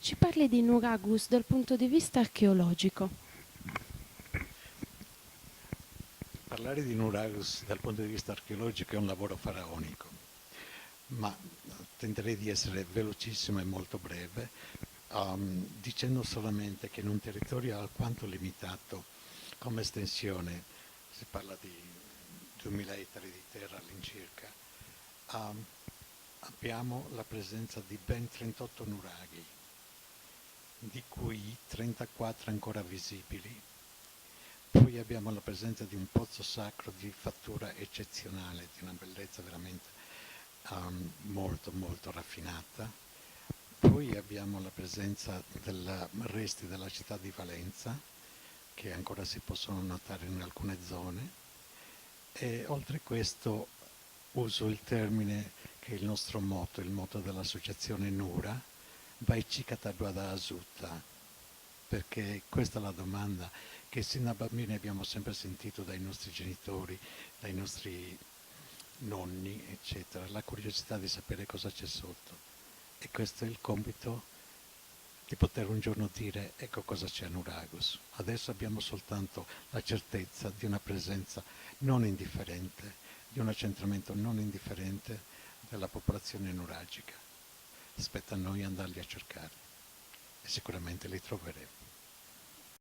ci parli di Nuragus dal punto di vista archeologico. Parlare di Nuragus dal punto di vista archeologico è un lavoro faraonico, ma tenterei di essere velocissimo e molto breve, dicendo solamente che in un territorio alquanto limitato come estensione, si parla di 2000 ettari di terra all'incirca, abbiamo la presenza di ben 38 nuraghi, di cui 34 ancora visibili. Poi abbiamo la presenza di un pozzo sacro di fattura eccezionale, di una bellezza veramente molto molto raffinata. Poi abbiamo la presenza dei resti della città di Valenza, che ancora si possono notare in alcune zone, e oltre a questo uso il termine che è il nostro motto, il motto dell'associazione Nura, Vaicikataduada Asutta, perché questa è la domanda che sin da bambini abbiamo sempre sentito dai nostri genitori, dai nostri nonni, eccetera, la curiosità di sapere cosa c'è sotto. E questo è il compito di poter un giorno dire ecco cosa c'è a Nuragus. Adesso abbiamo soltanto la certezza di una presenza non indifferente, di un accentramento non indifferente della popolazione nuragica. Spetta a noi andarli a cercare e sicuramente li troveremo.